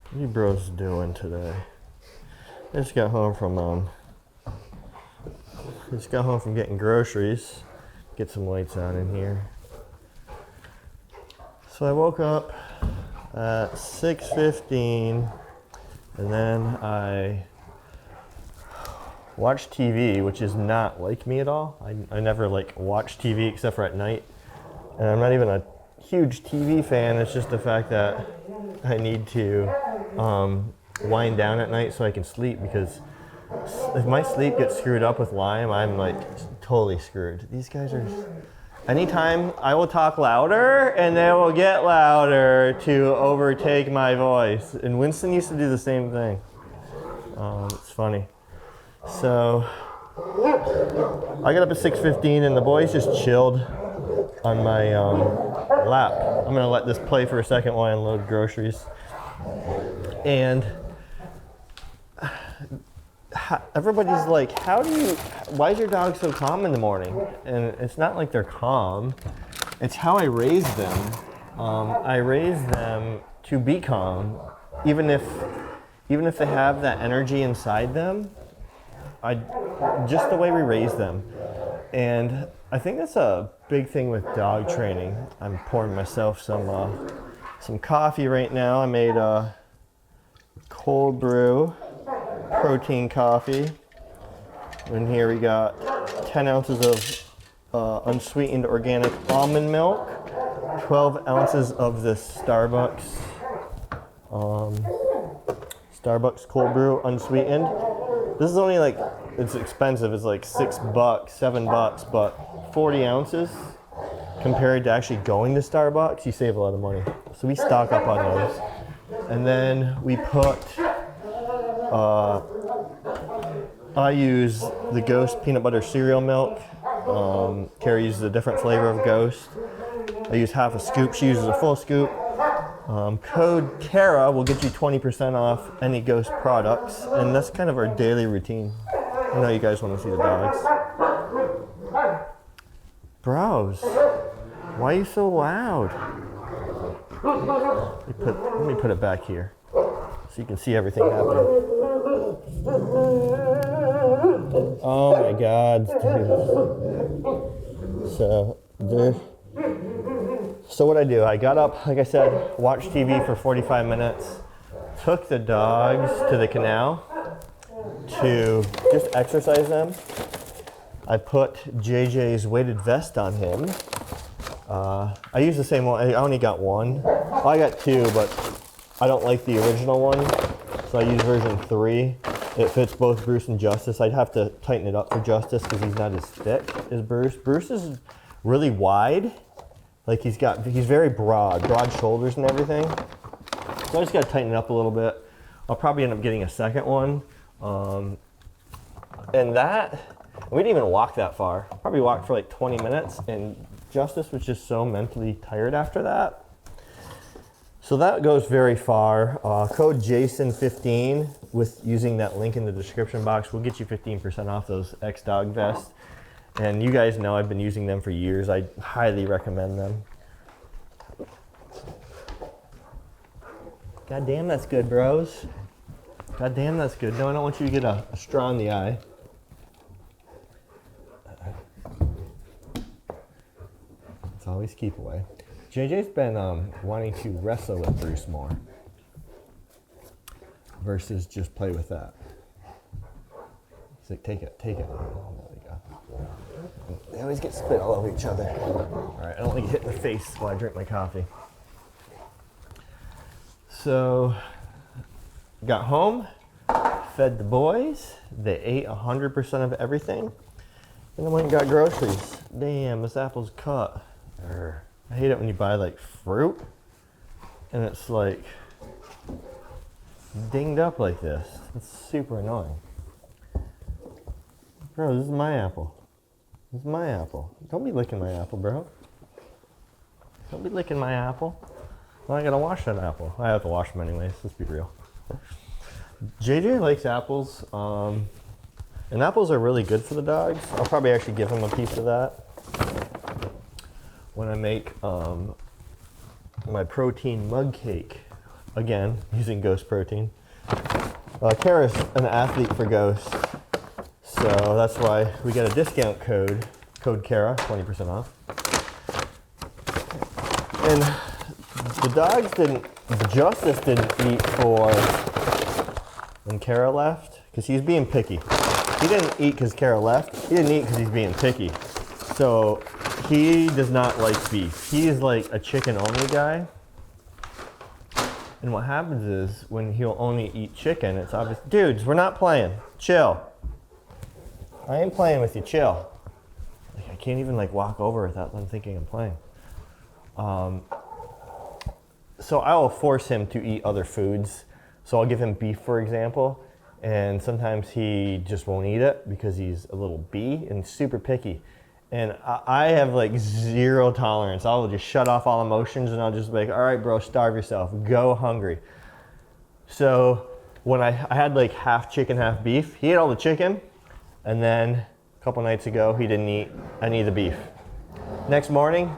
What are you bros doing today? I just got home from getting groceries. Get some lights on in here. So I woke up at 6:15 and then I watched TV, which is not like me at all. I never like watch TV except for at night. And I'm not even a huge TV fan. It's just the fact that I need to wind down at night so I can sleep, because if my sleep gets screwed up with Lyme, I'm like totally screwed. These guys are, anytime I will talk louder and they will get louder to overtake my voice. And Winston used to do the same thing. It's funny. So I got up at 6:15 and the boys just chilled on my lap. I'm gonna let this play for a second while I unload groceries. And everybody's like, why is your dog so calm in the morning? And it's not like they're calm, it's how I raise them. I raise them to be calm, even if they have that energy inside them. Just the way we raise them. And I think that's a big thing with dog training. I'm pouring myself some coffee right now. I made a cold brew protein coffee. In here we got 10 ounces of unsweetened organic almond milk, 12 ounces of this Starbucks cold brew unsweetened. This is only like, it's expensive, it's like $6, $7, but 40 ounces compared to actually going to Starbucks, you save a lot of money. So we stock up on those. And then we put, I use the Ghost peanut butter cereal milk. Carrie uses a different flavor of Ghost. I use half a scoop, she uses a full scoop. Code Kara will get you 20% off any Ghost products, and that's kind of our daily routine. I know you guys want to see the dogs. Bros, why are you so loud? Let me put it back here so you can see everything happening. Oh my God, dude. So what I do, I got up, like I said, watched TV for 45 minutes, took the dogs to the canal to just exercise them. I put JJ's weighted vest on him. I use the same one. I only got one. Well, I got two, but I don't like the original one, so I use version 3. It fits both Bruce and Justice. I'd have to tighten it up for Justice because he's not as thick as Bruce. Bruce is really wide. Like he's very broad shoulders and everything. So I just got to tighten it up a little bit. I'll probably end up getting a second one. And that, we didn't even walk that far. Probably walked for like 20 minutes, and Justice was just so mentally tired after that. So that goes very far. Code Jason15 with using that link in the description box will get you 15% off those X-Dog vests. And you guys know I've been using them for years. I highly recommend them. God damn, that's good, bros. God damn, that's good. No, I don't want you to get a straw in the eye. It's always keep away. JJ's been wanting to wrestle with Bruce more versus just play with that. He's like, take it. There we go. They always get spit all over each other. All right, I don't like it hit in the face while I drink my coffee. So, got home, fed the boys. They ate 100% of everything. And I went and got groceries. Damn, this apple's cut. I hate it when you buy like fruit and it's like dinged up like this. It's super annoying. Bro, this is my apple. This is my apple. Don't be licking my apple, bro. Don't be licking my apple. Well, I gotta wash that apple. I have to wash them anyways, let's be real. JJ likes apples, and apples are really good for the dogs. I'll probably actually give him a piece of that when I make my protein mug cake again, using Ghost protein. Kara's an athlete for Ghost, so that's why we get a discount code Kara, 20% off. And the dogs Justice didn't eat for when Kara left, because he's being picky. He didn't eat because Kara left. He didn't eat because he's being picky. So he does not like beef. He is like a chicken only guy. And what happens is when he'll only eat chicken, it's obvious. Dudes, we're not playing. Chill. I ain't playing with you. Chill. Like, I can't even like walk over without them thinking I'm playing. So I will force him to eat other foods. So I'll give him beef, for example, and sometimes he just won't eat it because he's a little bee and super picky. And I have like zero tolerance. I'll just shut off all emotions and I'll just be like, all right, bro, starve yourself. Go hungry. So when I had like half chicken, half beef, he ate all the chicken. And then a couple nights ago, he didn't eat any of the beef. Next morning,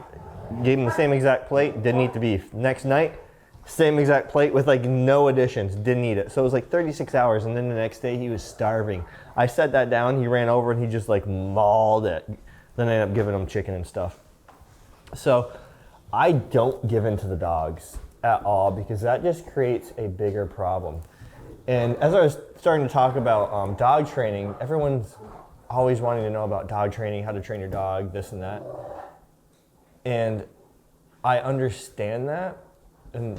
gave him the same exact plate, didn't eat the beef. Next night, same exact plate with like no additions, didn't eat it. So it was like 36 hours, and then the next day he was starving. I set that down, he ran over and he just like mauled it. Then I ended up giving him chicken and stuff. So I don't give in to the dogs at all because that just creates a bigger problem. And as I was starting to talk about dog training, everyone's always wanting to know about dog training, how to train your dog, this and that. And I understand that,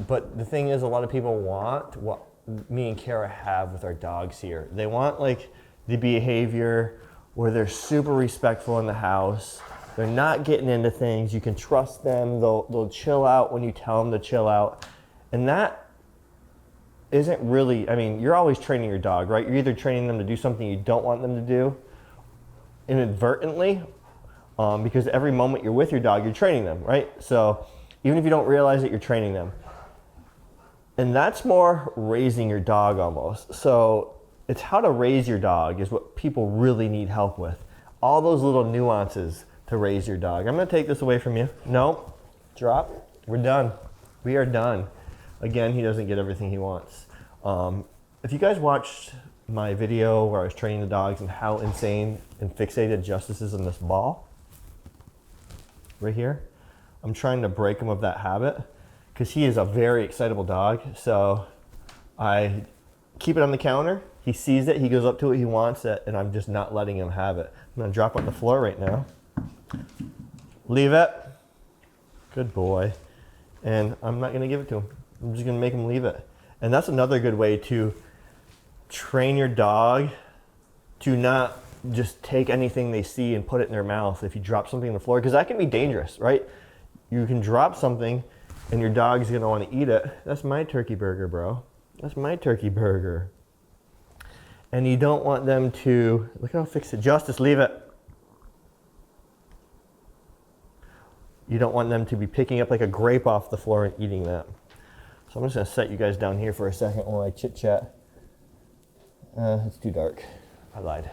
but the thing is, a lot of people want what me and Kara have with our dogs here. They want like the behavior where they're super respectful in the house. They're not getting into things. You can trust them. They'll chill out when you tell them to chill out. And that isn't really, I mean, you're always training your dog, right? You're either training them to do something you don't want them to do inadvertently, because every moment you're with your dog, you're training them, right? So even if you don't realize it, you're training them. And that's more raising your dog almost. So it's how to raise your dog is what people really need help with. All those little nuances to raise your dog. I'm gonna take this away from you. No, drop, we're done. We are done. Again, he doesn't get everything he wants. If you guys watched my video where I was training the dogs and how insane and fixated Justice is on this ball, right here, I'm trying to break him of that habit because he is a very excitable dog. So I keep it on the counter. He sees it, he goes up to it, he wants it, and I'm just not letting him have it. I'm gonna drop it on the floor right now. Leave it. Good boy. And I'm not gonna give it to him. I'm just gonna make him leave it. And that's another good way to train your dog to not just take anything they see and put it in their mouth if you drop something on the floor, because that can be dangerous, right? You can drop something and your dog's gonna wanna eat it. That's my turkey burger, bro. That's my turkey burger. And you don't want them to, look how fixed it, Justice, leave it. You don't want them to be picking up like a grape off the floor and eating that. So I'm just gonna set you guys down here for a second while I chit chat. It's too dark, I lied.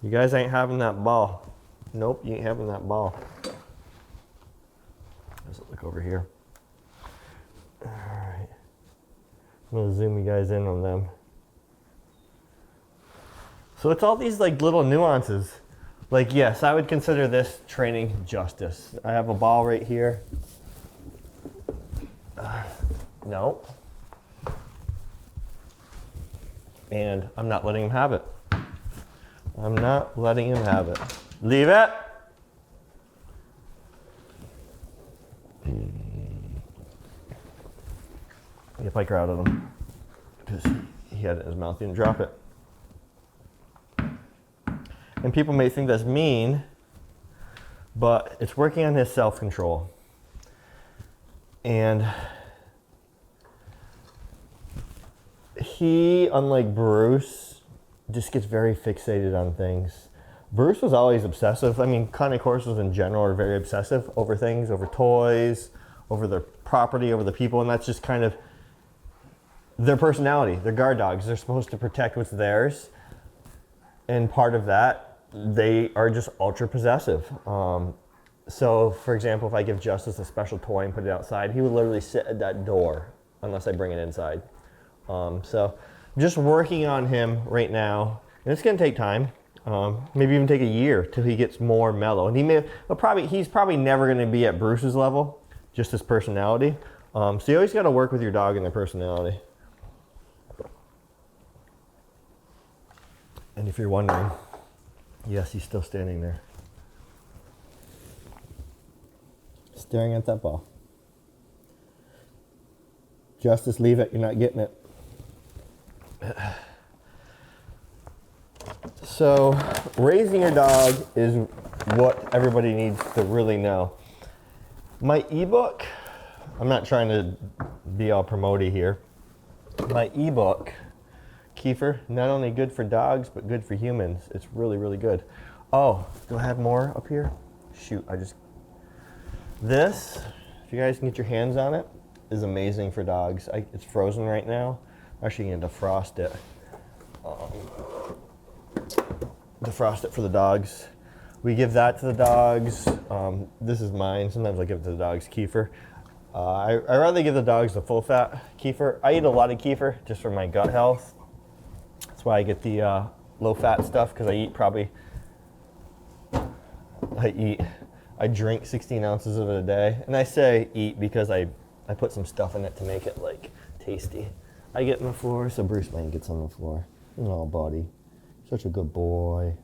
You guys ain't having that ball. Nope, you ain't having that ball. Let's look over here. All right, I'm gonna zoom you guys in on them. So it's all these like little nuances. Like, yes, I would consider this training Justice. I have a ball right here. No. And I'm not letting him have it. I'm not letting him have it. Leave it. Get a piker out of him because he had it in his mouth, he didn't drop it. And people may think that's mean, but it's working on his self-control. And he, unlike Bruce, just gets very fixated on things. Bruce was always obsessive. I mean, Canine Corsos in general are very obsessive over things, over toys, over their property, over the people, and that's just kind of their personality. They're guard dogs. They're supposed to protect what's theirs. And part of that, they are just ultra possessive. So, for example, if I give Justice a special toy and put it outside, he would literally sit at that door unless I bring it inside. So I'm just working on him right now, and it's gonna take time. Maybe even take a year till he gets more mellow. And he's probably never gonna be at Bruce's level, just his personality. So you always gotta work with your dog and their personality. And if you're wondering, yes, he's still standing there. Staring at that ball. Justice, leave it, you're not getting it. So, raising your dog is what everybody needs to really know. My ebook, I'm not trying to be all promoty here. My ebook, Kiefer, not only good for dogs, but good for humans. It's really, really good. Oh, do I have more up here? Shoot, this, if you guys can get your hands on it, is amazing for dogs. It's frozen right now. I'm actually going to defrost it. Defrost it for the dogs. We give that to the dogs. This is mine. Sometimes I give it to the dogs, Kiefer. I rather give the dogs the full fat kefir. I eat a lot of kefir just for my gut health. That's why I get the low fat stuff, because I drink 16 ounces of it a day. And I say eat because I put some stuff in it to make it like tasty. I get on the floor, so Bruce Wayne gets on the floor. Oh, buddy. Such a good boy.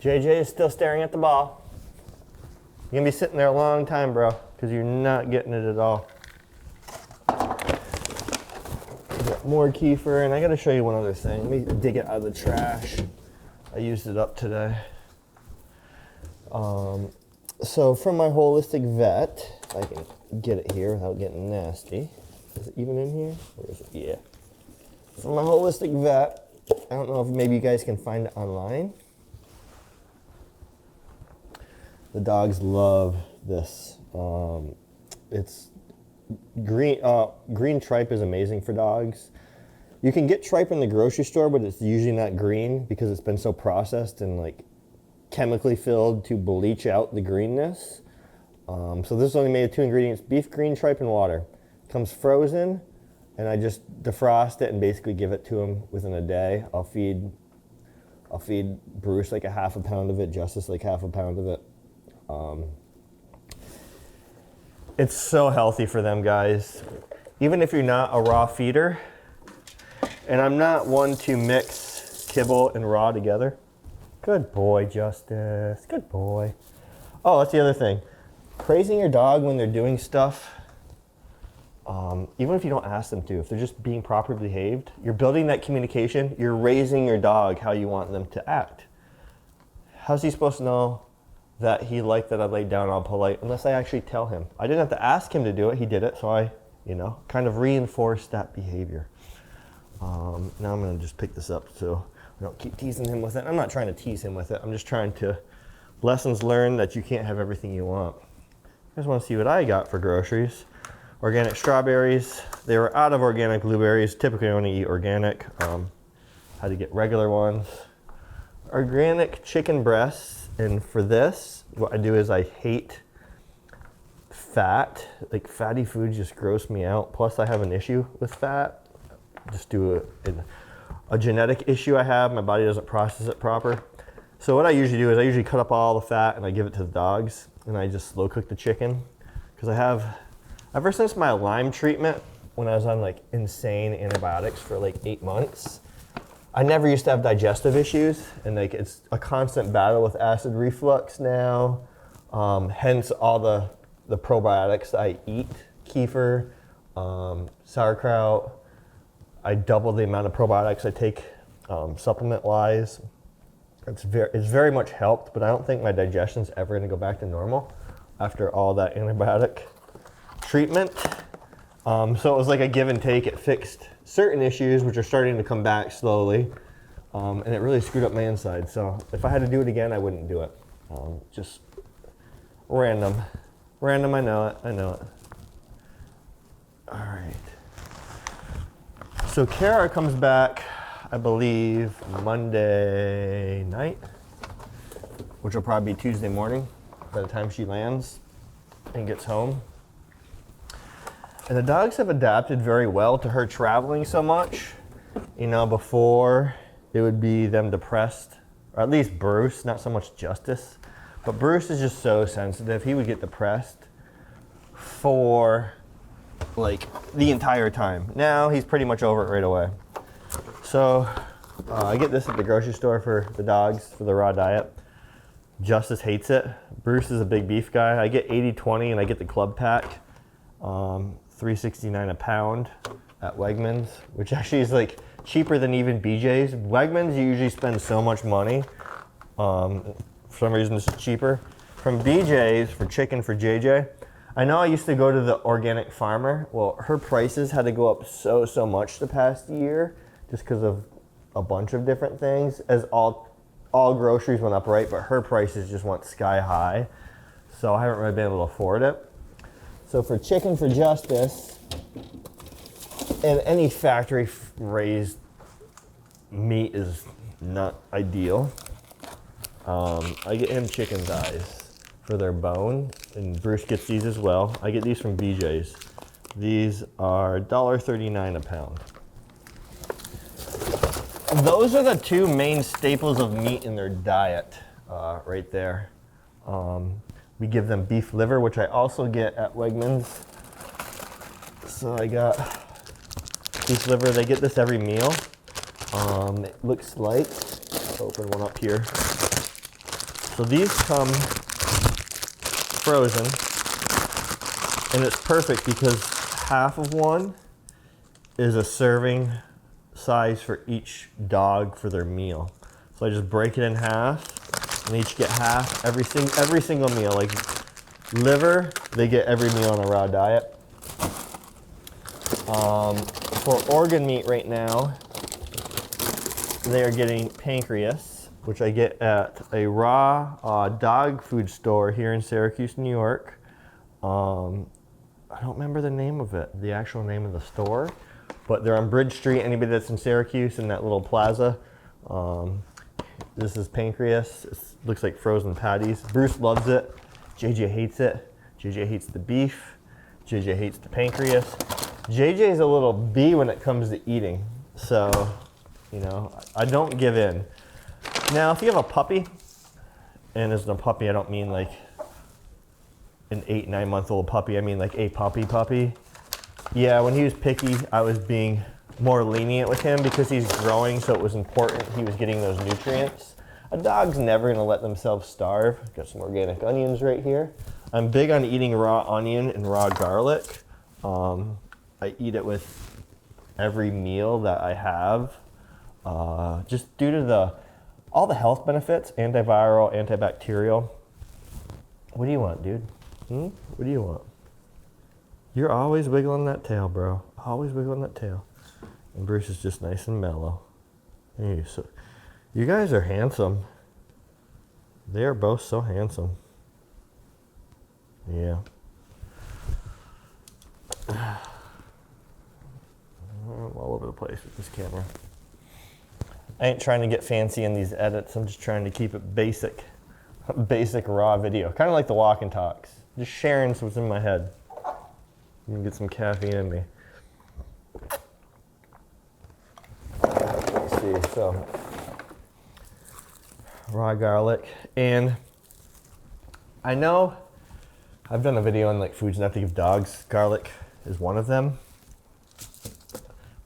JJ is still staring at the ball. You're gonna be sitting there a long time, bro, because you're not getting it at all. Got more kefir, and I gotta show you one other thing. Let me dig it out of the trash. I used it up today. So from my holistic vet, if I can get it here without getting nasty. Is it even in here? Where is it? Yeah. From my holistic vet, I don't know if maybe you guys can find it online. The dogs love this. It's green. Green tripe is amazing for dogs. You can get tripe in the grocery store, but it's usually not green because it's been so processed and like chemically filled to bleach out the greenness. So this is only made of 2 ingredients: beef, green tripe, and water. It comes frozen, and I just defrost it and basically give it to him within a day. I'll feed Bruce like a half a pound of it, Justice like half a pound of it. It's so healthy for them, guys. Even if you're not a raw feeder, and I'm not one to mix kibble and raw together. Good boy, Justice. Good boy. Oh, that's the other thing. Praising your dog when they're doing stuff, even if you don't ask them to, if they're just being properly behaved, you're building that communication. You're raising your dog how you want them to act. How's he supposed to know that he liked that I laid down all polite unless I actually tell him? I didn't have to ask him to do it. He did it, so I, kind of reinforced that behavior. Now I'm going to just pick this up so I don't keep teasing him with it. I'm not trying to tease him with it. I'm just trying to lessons learned that you can't have everything you want. You guys want to see what I got for groceries? Organic strawberries. They were out of organic blueberries. Typically I only eat organic. Had to get regular ones. Organic chicken breasts. And for this, what I do is I hate fat. Like fatty foods just gross me out. Plus I have an issue with fat. Just do a genetic issue I have. My body doesn't process it proper. So what I usually do is I usually cut up all the fat and I give it to the dogs, and I just slow cook the chicken. Because I have, ever since my Lyme treatment, when I was on like insane antibiotics for like 8 months, I never used to have digestive issues, and like it's a constant battle with acid reflux now. Hence all the probiotics I eat, kefir, sauerkraut. I double the amount of probiotics I take supplement-wise. It's very much helped, but I don't think my digestion's ever going to go back to normal after all that antibiotic treatment. So it was like a give and take. It fixed certain issues, which are starting to come back slowly, and it really screwed up my inside. So if I had to do it again, I wouldn't do it. Just random. Random, I know it. All right. So Kara comes back, I believe, Monday night, which will probably be Tuesday morning by the time she lands. and gets home. And the dogs have adapted very well to her traveling so much. You know, before it would be them depressed, or at least Bruce, not so much Justice. But Bruce is just so sensitive. He would get depressed for like the entire time. Now he's pretty much over it right away. So I get this at the grocery store for the dogs for the raw diet. Justice hates it. Bruce is a big beef guy. I get 80/20 and I get the club pack, $3.69 a pound at Wegmans, which actually is like cheaper than even BJ's. Wegmans, you usually spend so much money. For some reason, this is cheaper. From BJ's for chicken for JJ, I know I used to go to the organic farmer. Well, her prices had to go up so much the past year just because of a bunch of different things, as all groceries went up, right? But her prices just went sky high. So I haven't really been able to afford it. So for chicken for Justice, and any factory raised meat is not ideal. I get him chicken thighs for their bone, and Bruce gets these as well. I get these from BJ's. These are $1.39 a pound. Those are the two main staples of meat in their diet, right there. We give them beef liver, which I also get at Wegmans. So I got beef liver. They get this every meal. It looks like, let's open one up here. So these come frozen, and it's perfect because half of one is a serving size for each dog for their meal. So I just break it in half, and they each get half every single meal. Like liver, they get every meal on a raw diet. For organ meat right now, they are getting pancreas, which I get at a raw dog food store here in Syracuse, New York. I don't remember the name of it, the actual name of the store, but they're on Bridge Street. Anybody that's in Syracuse in that little plaza, this is pancreas. It looks like frozen patties. Bruce loves it. JJ hates it. JJ hates the beef. JJ hates the pancreas. JJ's a little bee when it comes to eating, so you know I don't give in. Now, if you have a puppy, and as a puppy, I don't mean like an 8-9 month old puppy. I mean like a puppy. Yeah, when he was picky, I was being more lenient with him because he's growing, so it was important he was getting those nutrients. A dog's never gonna let themselves starve. Got some organic onions right here. I'm big on eating raw onion and raw garlic. I eat it with every meal that I have, just due to all the health benefits, antiviral, antibacterial. What do you want, dude? What do you want? You're always wiggling that tail, bro. Always wiggling that tail. And Bruce is just nice and mellow. Hey, so you guys are handsome. They are both so handsome. Yeah. I'm all over the place with this camera. I ain't trying to get fancy in these edits. I'm just trying to keep it basic raw video. Kind of like the walk and talks. Just sharing what's in my head. I'm gonna get some caffeine in me. Let's see, so raw garlic. And I know I've done a video on like foods not to give dogs. Garlic is one of them.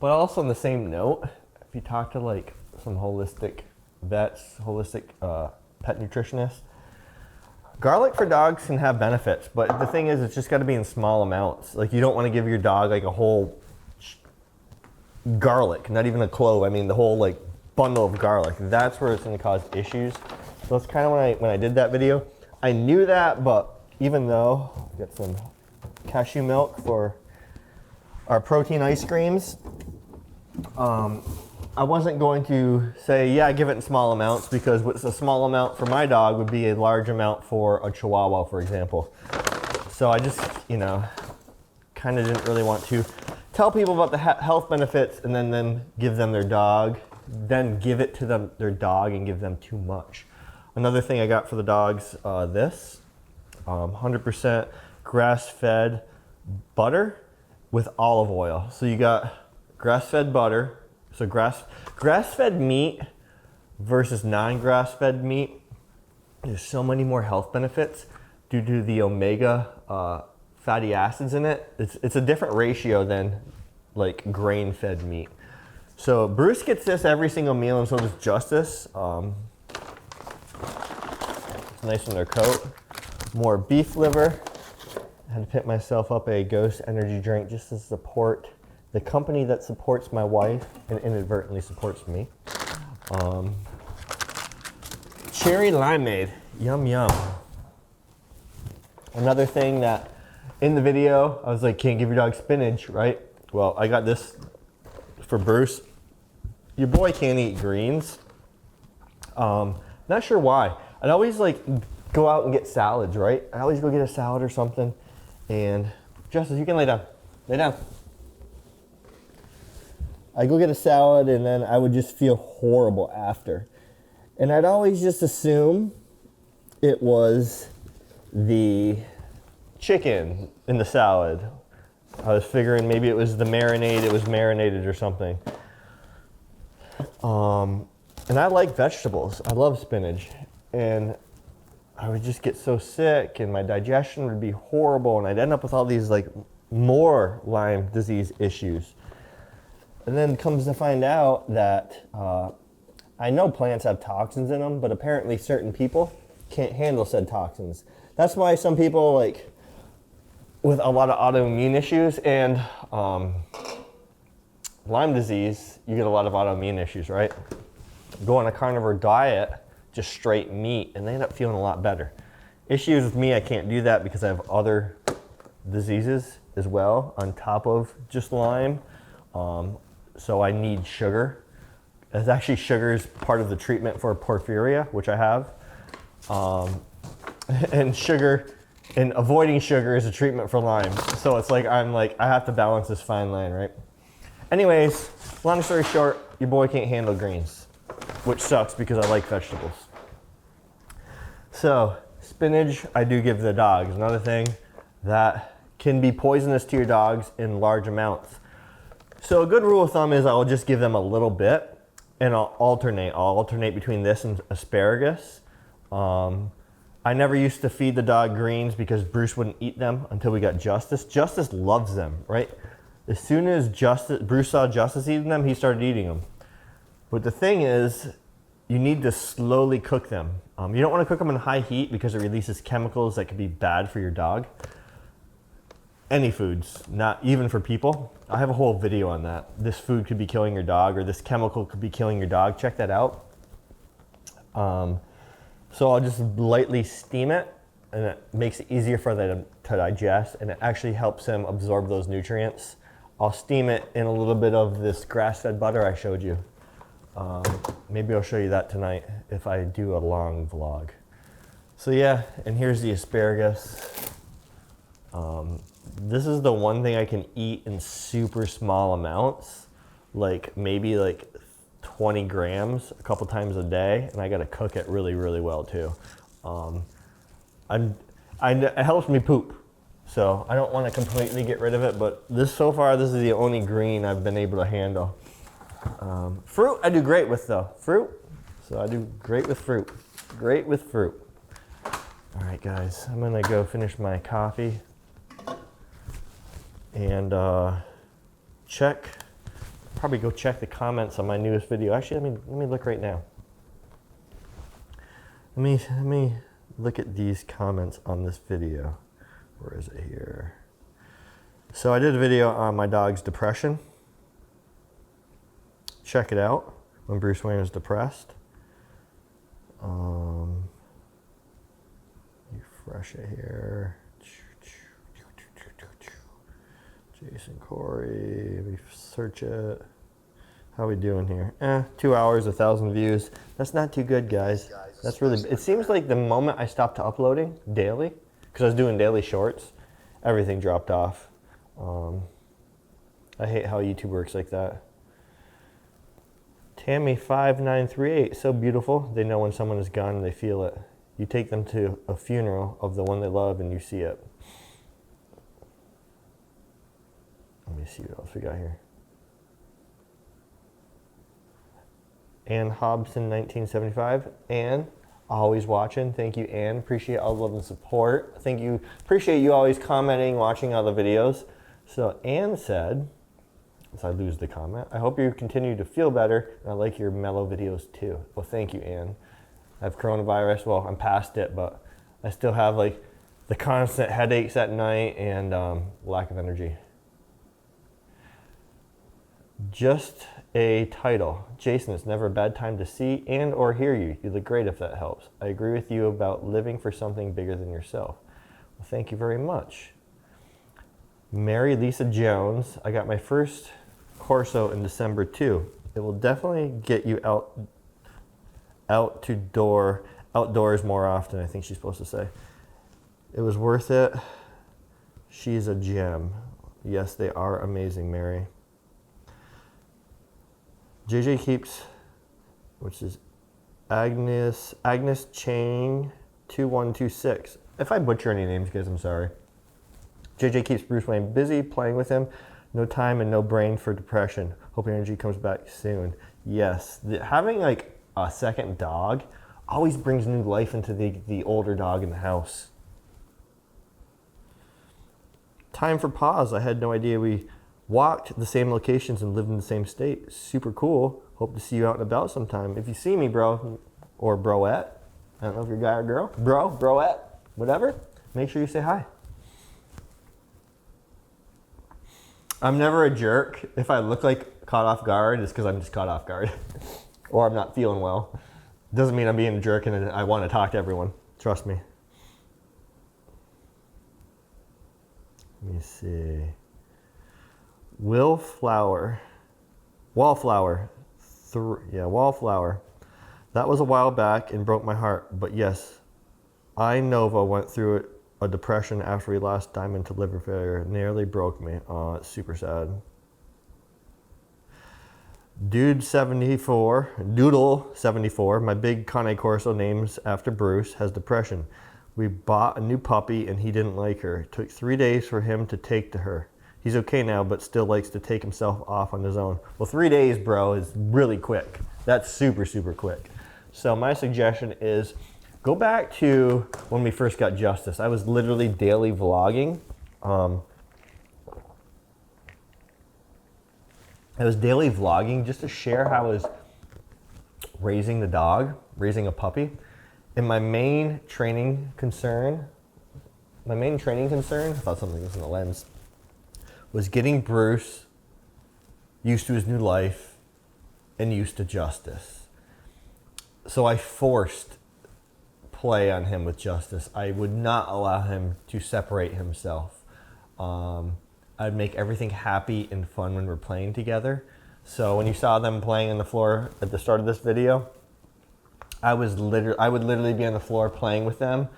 But also on the same note, if you talk to like some holistic vets, holistic pet nutritionists, garlic for dogs can have benefits, but the thing is, it's just got to be in small amounts. Like you don't want to give your dog like a whole garlic, not even a clove. I mean the whole like bundle of garlic. That's where it's going to cause issues. So that's kind of when I did that video. I knew that, but even though I got some cashew milk for our protein ice creams, I wasn't going to say, yeah, give it in small amounts, because what's a small amount for my dog would be a large amount for a Chihuahua, for example. So I just, kind of didn't really want to tell people about the health benefits and then give them their dog, then give it to them, their dog, and give them too much. Another thing I got for the dogs, this 100% grass-fed butter with olive oil. So you got grass-fed butter, so grass-fed meat versus non-grass-fed meat. There's so many more health benefits due to the omega fatty acids in it. It's a different ratio than like grain-fed meat. So Bruce gets this every single meal, and so does Justice. It's nice in their coat. More beef liver. I had to pick myself up a Ghost energy drink just to support the company that supports my wife and inadvertently supports me. Cherry limeade, yum yum. Another thing that in the video, I was like, can't give your dog spinach, right? Well, I got this for Bruce. Your boy can't eat greens. Not sure why. I'd always like go out and get salads, right? I always go get a salad or something. And Justice, you can lay down. Lay down. I go get a salad and then I would just feel horrible after. And I'd always just assume it was the chicken in the salad. I was figuring maybe it was the marinade, it was marinated or something. And I like vegetables. I love spinach. And I would just get so sick and my digestion would be horrible and I'd end up with all these like more Lyme disease issues. And then comes to find out that I know plants have toxins in them, but apparently certain people can't handle said toxins. That's why some people like with a lot of autoimmune issues and Lyme disease, you get a lot of autoimmune issues, right? Go on a carnivore diet, just straight meat, and they end up feeling a lot better. Issues with me, I can't do that because I have other diseases as well on top of just Lyme. So I need sugar. It's actually sugar is part of the treatment for porphyria, which I have. And sugar, and avoiding sugar is a treatment for Lyme. So it's like, I have to balance this fine line, right? Anyways, long story short, your boy can't handle greens, which sucks because I like vegetables. So spinach, I do give the dogs. Another thing that can be poisonous to your dogs in large amounts. So a good rule of thumb is I'll just give them a little bit and I'll alternate between this and asparagus. I never used to feed the dog greens because Bruce wouldn't eat them until we got Justice. Justice loves them, right? As soon as Bruce saw Justice eating them, he started eating them. But the thing is, you need to slowly cook them. You don't want to cook them in high heat because it releases chemicals that could be bad for your dog. Any foods, not even for people. I have a whole video on that. This food could be killing your dog or this chemical could be killing your dog. Check that out. So I'll just lightly steam it and it makes it easier for them to digest and it actually helps them absorb those nutrients. I'll steam it in a little bit of this grass-fed butter I showed you. Maybe I'll show you that tonight if I do a long vlog. So yeah, and here's the asparagus. This is the one thing I can eat in super small amounts, like maybe like 20 grams a couple times a day, and I gotta cook it really, really well too. It helps me poop, so I don't want to completely get rid of it, but so far this is the only green I've been able to handle. Fruit I do great with though. Fruit, so I do great with fruit. Great with fruit. All right guys, I'm gonna go finish my coffee and probably go check the comments on my newest video. Actually, let me look right now. Let me look at these comments on this video. Where is it here? So I did a video on my dog's depression. Check it out when Bruce Wayne was depressed. Refresh it here. Jason Corey, we search it. How we doing here? 2 hours, 1,000 views. That's not too good, guys. That's really, it seems like the moment I stopped uploading daily, because I was doing daily shorts, everything dropped off. I hate how YouTube works like that. Tammy5938, so beautiful. They know when someone is gone and they feel it. You take them to a funeral of the one they love and you see it. see what else we got here. Ann Hobson, 1975. Ann, always watching. Thank you, Ann. Appreciate all the love and support. Thank you. Appreciate you always commenting, watching all the videos. So Ann said, as I lose the comment, I hope you continue to feel better, and I like your mellow videos too. Well, thank you, Ann. I have coronavirus. Well, I'm past it, but I still have like the constant headaches at night and lack of energy. Just a title. Jason, it's never a bad time to see and or hear you. You look great if that helps. I agree with you about living for something bigger than yourself. Well, thank you very much. Mary Lisa Jones, I got my first Corso in December too. It will definitely get you outdoors more often, I think she's supposed to say. It was worth it. She's a gem. Yes, they are amazing, Mary. JJ keeps, which is Agnes Chang 2126. If I butcher any names, guys, I'm sorry. JJ keeps Bruce Wayne busy playing with him. No time and no brain for depression. Hope energy comes back soon. Yes, having like a second dog always brings new life into the older dog in the house. Time for pause. I had no idea we walked the same locations and lived in the same state. Super cool. Hope to see you out and about sometime. If you see me, bro, or broette, I don't know if you're a guy or girl, broette, whatever, make sure you say hi. I'm never a jerk. If I look like caught off guard, it's because I'm just caught off guard. Or I'm not feeling well. Doesn't mean I'm being a jerk and I want to talk to everyone. Trust me. Let me see. Wallflower. Wallflower. That was a while back and broke my heart. But yes, I Nova went through a depression after we lost Diamond to liver failure. It nearly broke me. Oh, it's super sad. Doodle 74, my big Canine Corso names after Bruce, has depression. We bought a new puppy and he didn't like her. It took 3 days for him to take to her. He's okay now, but still likes to take himself off on his own. Well, 3 days, bro, is really quick. That's super, super quick. So my suggestion is go back to when we first got Justice. I was literally daily vlogging. I was daily vlogging just to share how I was raising the dog, raising a puppy. And my main training concern, I thought something was in the lens, was getting Bruce used to his new life and used to Justice. So I forced play on him with Justice. I would not allow him to separate himself. I'd make everything happy and fun when we're playing together. So when you saw them playing on the floor at the start of this video, I would literally be on the floor playing with them,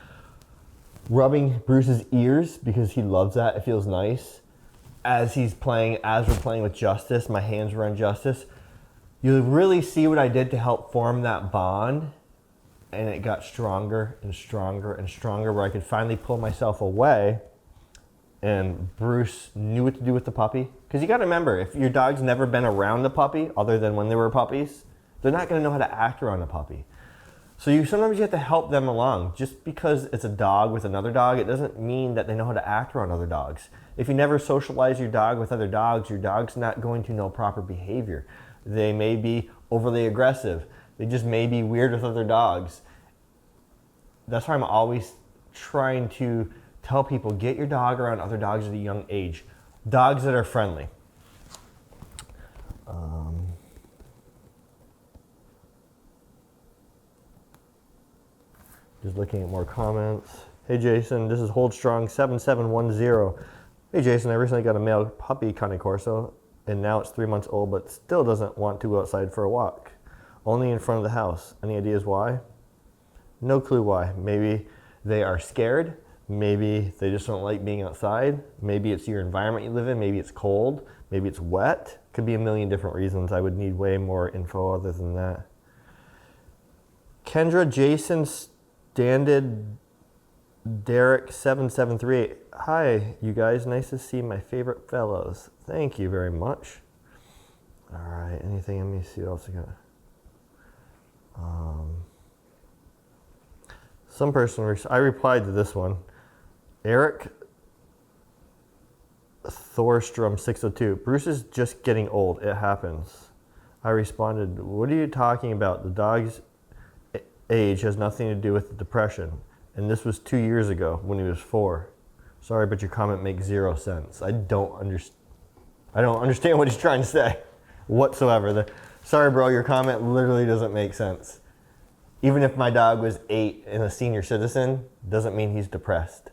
rubbing Bruce's ears because he loves that. It feels nice. As we're playing with Justice, my hands were on Justice. You'll really see what I did to help form that bond. And it got stronger and stronger and stronger, where I could finally pull myself away and Bruce knew what to do with the puppy. Because you got to remember, if your dog's never been around the puppy other than when they were puppies, they're not going to know how to act around a puppy. So sometimes you have to help them along. Just because it's a dog with another dog, it doesn't mean that they know how to act around other dogs. If you never socialize your dog with other dogs, your dog's not going to know proper behavior. They may be overly aggressive. They just may be weird with other dogs. That's why I'm always trying to tell people, get your dog around other dogs at a young age. Dogs that are friendly. Just looking at more comments. Hey Jason, this is Hold Strong 7710. Hey Jason, I recently got a male puppy, Canine Corso, and now it's 3 months old, but still doesn't want to go outside for a walk. Only in front of the house. Any ideas why? No clue why. Maybe they are scared. Maybe they just don't like being outside. Maybe it's your environment you live in. Maybe it's cold. Maybe it's wet. Could be a million different reasons. I would need way more info other than that. Kendra Jason Derek7738. Hi, you guys. Nice to see my favorite fellows. Thank you very much. All right. Anything? Let me see what else I got. Some person, I replied to this one. Eric Thorstrom 602. Bruce is just getting old. It happens. I responded, what are you talking about? The dog's age has nothing to do with the depression. And this was 2 years ago when he was 4. Sorry, but your comment makes 0 sense. I don't understand what he's trying to say whatsoever. Sorry, bro, your comment literally doesn't make sense. Even if my dog was 8 and a senior citizen, doesn't mean he's depressed.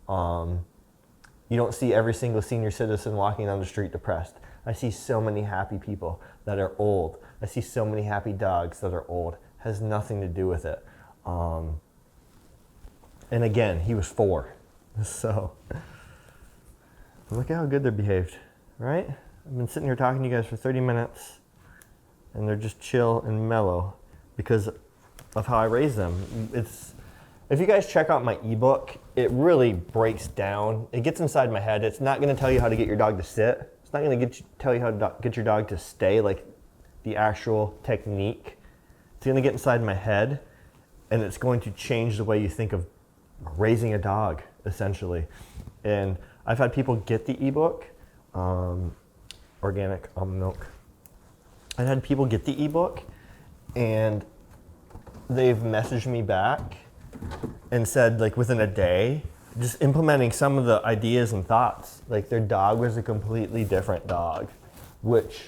You don't see every single senior citizen walking down the street depressed. I see so many happy people that are old. I see so many happy dogs that are old. Has nothing to do with it. And again, he was 4. So look at how good they're behaved, right? I've been sitting here talking to you guys for 30 minutes and they're just chill and mellow because of how I raise them. If you guys check out my ebook, it really breaks down. It gets inside my head. It's not going to tell you how to get your dog to sit. It's not going to tell you how to get your dog to stay, like the actual technique. It's going to get inside my head, and it's going to change the way you think of raising a dog, essentially. And I've had people get the ebook, organic almond milk. I've had people get the ebook, and they've messaged me back and said, like, within a day, just implementing some of the ideas and thoughts. Like, their dog was a completely different dog, which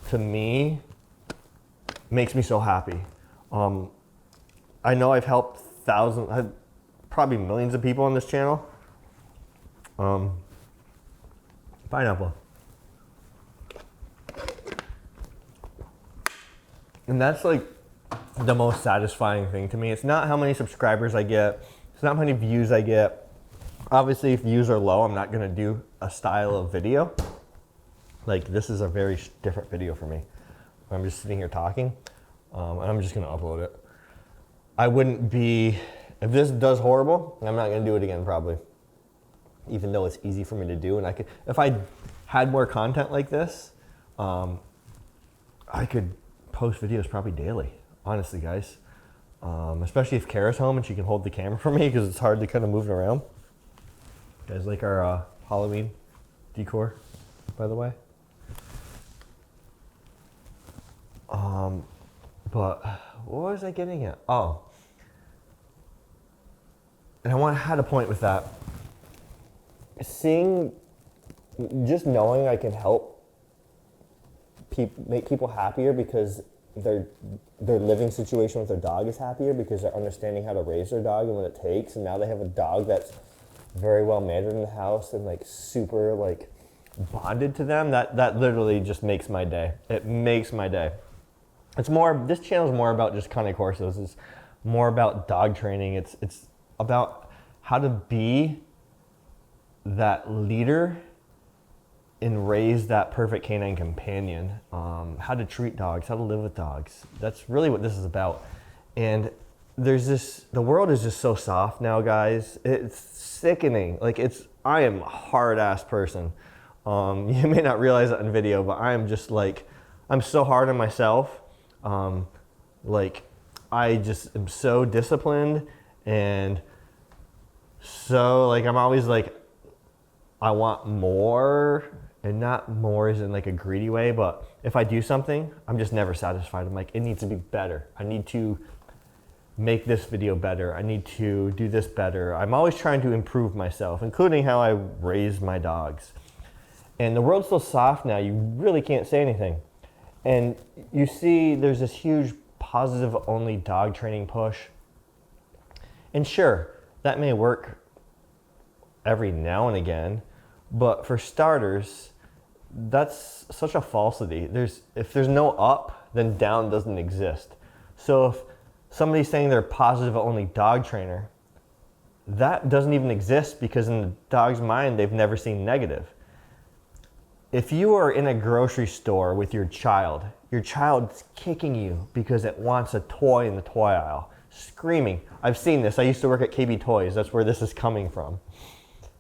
to me makes me so happy. I know I've helped thousands, probably millions of people on this channel. Pineapple. And that's like the most satisfying thing to me. It's not how many subscribers I get. It's not how many views I get. Obviously, if views are low, I'm not gonna do a style of video. Like, this is a very different video for me. I'm just sitting here talking, and I'm just gonna upload it. I wouldn't be, if this does horrible, I'm not gonna do it again probably. Even though it's easy for me to do, and I could, if I had more content like this, I could post videos probably daily. Honestly, guys, especially if Kara's home and she can hold the camera for me because it's hard to kind of move it around. You guys like our Halloween decor, by the way? But what was I getting at? Oh, and I had a point with that. Just knowing I can help make people happier because their living situation with their dog is happier because they're understanding how to raise their dog and what it takes, and now they have a dog that's very well mannered in the house and like super like bonded to them. That literally just makes my day. It makes my day. It's more, this channel is more about just Canine Corsos. It's more about dog training. It's about how to be that leader and raise that perfect canine companion, how to treat dogs, how to live with dogs. That's really what this is about. And the world is just so soft now, guys. It's sickening. Like, I am a hard ass person. You may not realize that in video, but I am just like, I'm so hard on myself. Like, I just am so disciplined and so like, I'm always like, I want more, and not more as in like a greedy way, but if I do something, I'm just never satisfied. I'm like, it needs to be better. I need to make this video better. I need to do this better. I'm always trying to improve myself, including how I raise my dogs. And the world's so soft now, you really can't say anything. And you see there's this huge positive only dog training push. And sure, that may work every now and again, but for starters, that's such a falsity. If there's no up, then down doesn't exist. So if somebody's saying they're a positive only dog trainer, that doesn't even exist because in the dog's mind, they've never seen negative. If you are in a grocery store with your child's kicking you because it wants a toy in the toy aisle. screaming. I've seen this. I used to work at KB Toys. That's where this is coming from.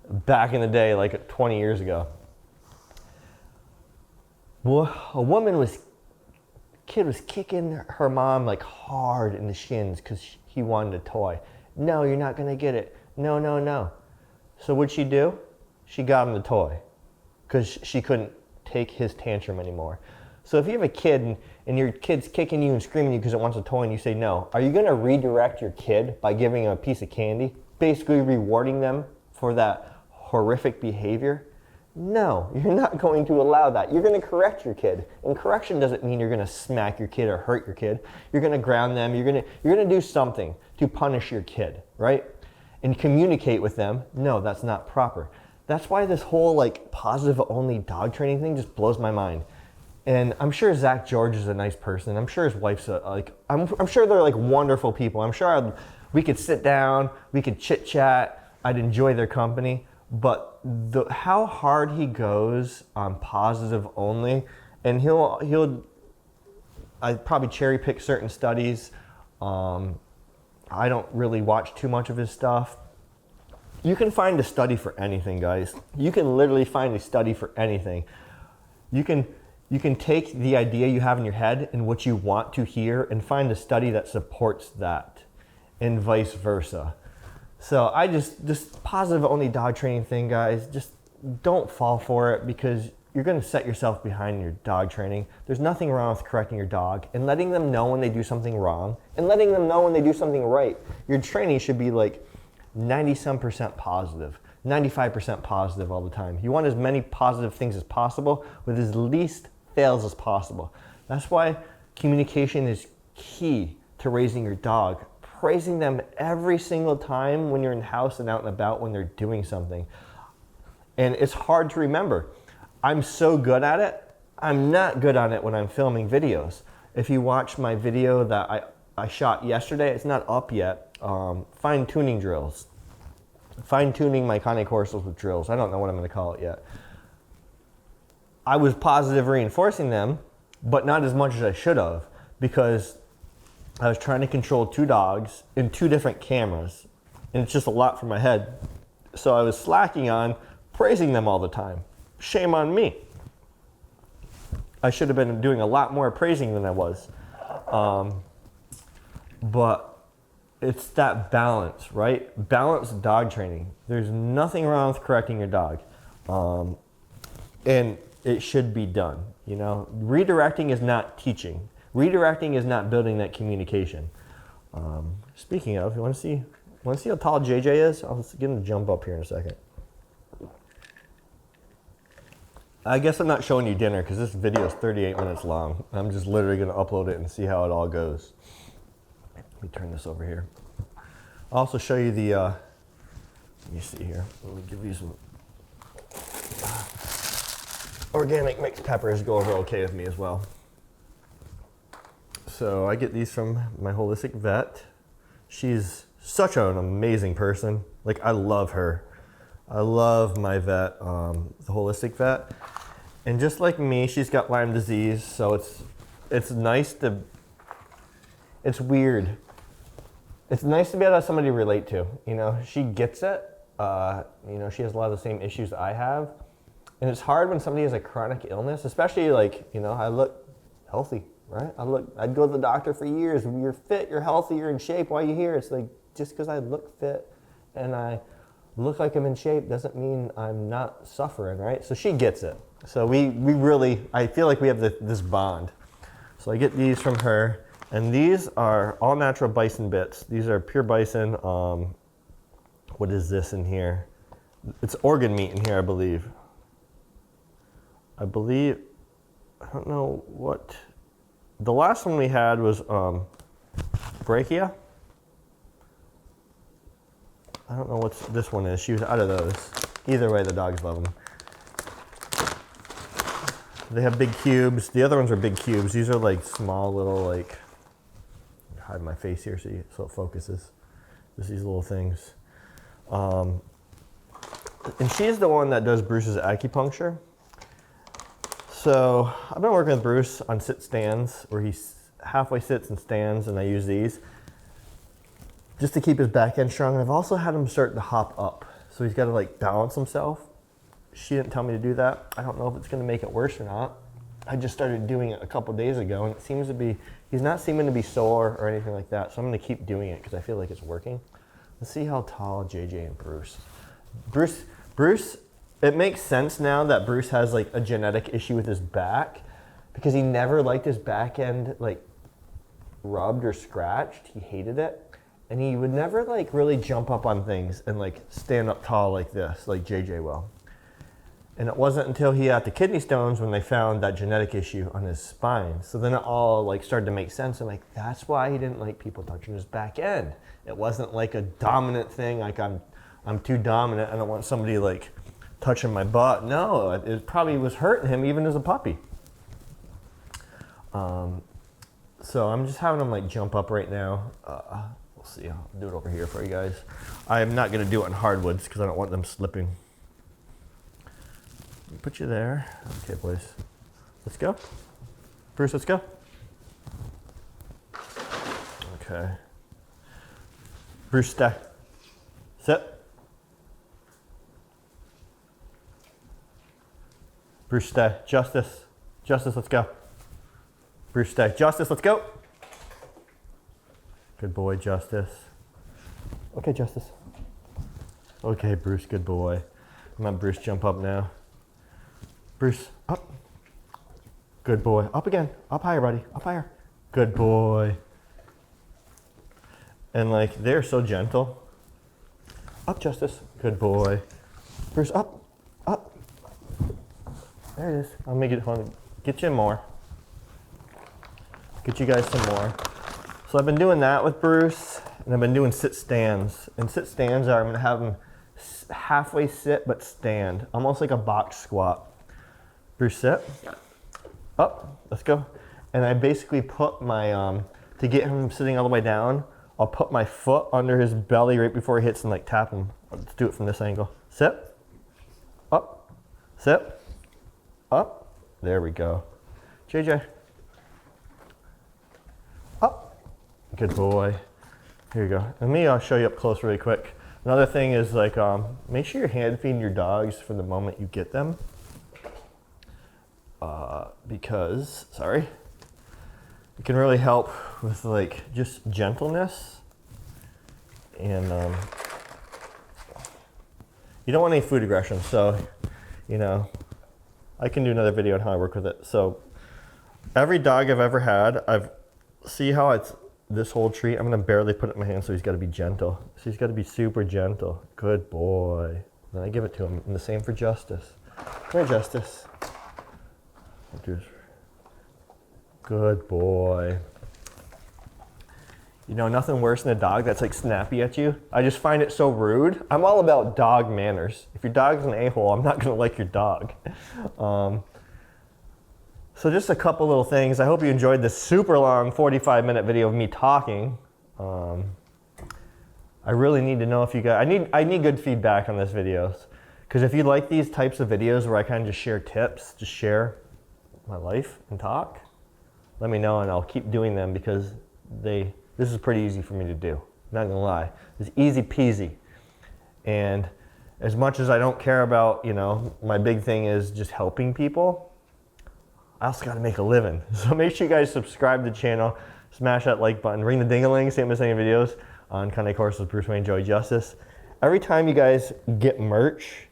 Back in the day, like 20 years ago. Well, kid was kicking her mom like hard in the shins because he wanted a toy. No, you're not gonna get it. No, no, no. So what'd she do? She got him the toy because she couldn't take his tantrum anymore. So if you have a kid and your kid's kicking you and screaming at you because it wants a toy and you say no, are you gonna redirect your kid by giving them a piece of candy, basically rewarding them for that horrific behavior? No, you're not going to allow that. You're going to correct your kid. And correction doesn't mean you're going to smack your kid or hurt your kid. You're going to ground them. You're going to do something to punish your kid, right? And communicate with them. No, that's not proper. That's why this whole like positive only dog training thing just blows my mind. And I'm sure Zach George is a nice person. I'm sure his wife's I'm sure they're like wonderful people. I'm sure we could sit down, we could chit chat. I'd enjoy their company. But how hard he goes on positive only, and I probably cherry pick certain studies. I don't really watch too much of his stuff. You can find a study for anything, guys. You can literally find a study for anything. You can take the idea you have in your head and what you want to hear and find a study that supports that, and vice versa. So this positive only dog training thing, guys, just don't fall for it because you're going to set yourself behind your dog training. There's nothing wrong with correcting your dog and letting them know when they do something wrong and letting them know when they do something right. Your training should be like 90-some% positive, 95% positive all the time. You want as many positive things as possible with as least fails as possible. That's why communication is key to raising your dog. Praising them every single time when you're in the house and out and about when they're doing something. And it's hard to remember. I'm so good at it. I'm not good at it when I'm filming videos. If you watch my video that I shot yesterday, it's not up yet. Fine-tuning drills. Fine-tuning my Canine Corsos with drills. I don't know what I'm going to call it yet. I was positive reinforcing them, but not as much as I should have because I was trying to control 2 dogs in 2 different cameras, and it's just a lot for my head. So I was slacking on praising them all the time. Shame on me. I should have been doing a lot more praising than I was. But it's that balance, right? Balanced dog training. There's nothing wrong with correcting your dog. And it should be done, you know? Redirecting is not teaching. Redirecting is not building that communication. Speaking of, you want to see how tall JJ is? I'll get him to jump up here in a second. I guess I'm not showing you dinner because this video is 38 minutes long. I'm just literally going to upload it and see how it all goes. Let me turn this over here. I'll also show you the, let me see here. Let me give you some organic mixed peppers. Go over okay with me as well. So I get these from my holistic vet. She's such an amazing person. Like, I love her. I love my vet, the holistic vet. And just like me, she's got Lyme disease, so it's nice to, it's weird. It's nice to be able to have somebody to relate to. You know, she gets it. You know, she has a lot of the same issues I have. And it's hard when somebody has a chronic illness, especially like, you know, I look healthy, right? I'd go to the doctor for years. You're fit, you're healthy, you're in shape. Why are you here? It's like, just because I look fit and I look like I'm in shape doesn't mean I'm not suffering, right? So she gets it. So we really, I feel like we have this bond. So I get these from her, and these are all natural bison bits. These are pure bison. What is this in here? It's organ meat in here, I believe. I don't know what. The last one we had was brachia. I don't know what this one is. She was out of those. Either way, the dogs love them. They have big cubes. The other ones are big cubes. These are like small little, like, hide my face here so it focuses. Just these little things. And she's the one that does Bruce's acupuncture. So I've been working with Bruce on sit stands where he halfway sits and stands, and I use these. just to keep his back end strong. And I've also had him start to hop up. So he's got to like balance himself. She didn't tell me to do that. I don't know if it's going to make it worse or not. I just started doing it a couple days ago, and it seems to be, he's not seeming to be sore or anything like that. So I'm going to keep doing it because I feel like it's working. Let's see how tall JJ and Bruce. Bruce, it makes sense now that Bruce has like a genetic issue with his back because he never liked his back end like rubbed or scratched. He hated it. And he would never like really jump up on things and like stand up tall like this, like JJ will. And it wasn't until he had the kidney stones when they found that genetic issue on his spine. So then it all like started to make sense. I'm like, that's why he didn't like people touching his back end. It wasn't like a dominant thing, like I'm too dominant, I don't want somebody like touching my butt. No, it probably was hurting him even as a puppy. So I'm just having him like jump up right now. We'll see, I'll do it over here for you guys. I'm not gonna do it on hardwoods because I don't want them slipping. Put you there. Okay, boys. Let's go. Bruce, let's go. Okay. Bruce, stay. Sit. Bruce, stay. Justice. Justice, let's go. Bruce, stay. Justice, let's go. Good boy, Justice. Okay, Justice. Okay, Bruce, good boy. Come on, Bruce, jump up now. Bruce, up. Good boy. Up again. Up higher, buddy. Up higher. Good boy. And like, they're so gentle. Up, Justice. Good boy. Bruce, up. Up. There it is. I'll make it fun. Get you more. Get you guys some more. So I've been doing that with Bruce, and I've been doing sit stands. And sit stands are, I'm gonna have him halfway sit, but stand. Almost like a box squat. Bruce, sit. Up, let's go. And I basically put my, to get him sitting all the way down, I'll put my foot under his belly right before he hits and like tap him. Let's do it from this angle. Sit, up, sit, up. There we go. JJ, up. Good boy. Here you go. And me, I'll show you up close really quick. Another thing is like, make sure you're hand feeding your dogs from the moment you get them. Because, sorry, it can really help with like just gentleness, and you don't want any food aggression. So, you know, I can do another video on how I work with it. So every dog I've ever had, see how it's this whole treat. I'm gonna barely put it in my hand, so he's got to be gentle. So he's got to be super gentle. Good boy. Then I give it to him, and the same for Justice. Come here, Justice. Good boy. You know, nothing worse than a dog that's like snappy at you. I just find it so rude. I'm all about dog manners. If your dog's an a-hole, I'm not gonna like your dog. So just a couple little things. I hope you enjoyed this super long 45-minute video of me talking. I really need to know if you guys, I need good feedback on this videos. Because if you like these types of videos where I kind of just share tips, just share my life and talk, let me know and I'll keep doing them because this is pretty easy for me to do. Not gonna lie, it's easy peasy. And as much as I don't care about, you know, my big thing is just helping people, I also gotta make a living. So make sure you guys subscribe to the channel, smash that like button, ring the ding-a-ling so you don't miss any videos on Canine Corso, Bruce Wayne, Joey Justice. Every time you guys get merch,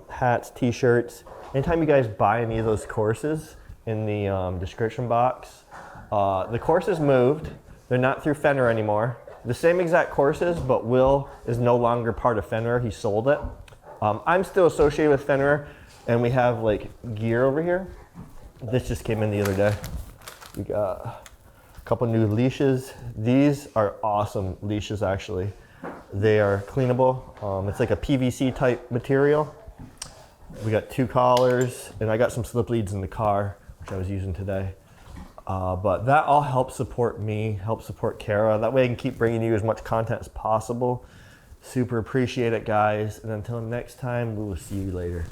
hats, t-shirts, anytime you guys buy any of those courses in the description box, the courses moved. They're not through Fenrir anymore. The same exact courses, but Will is no longer part of Fenrir. He sold it. I'm still associated with Fenrir, and we have like gear over here. This just came in the other day. We got a couple new leashes. These are awesome leashes, actually. They are cleanable. It's like a PVC type material. We got 2 collars, and I got some slip leads in the car, which I was using today. But that all helps support me, helps support Kara. That way I can keep bringing you as much content as possible. Super appreciate it, guys. And until next time, we will see you later.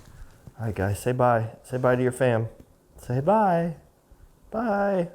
All right, guys, say bye. Say bye to your fam. Say bye. Bye.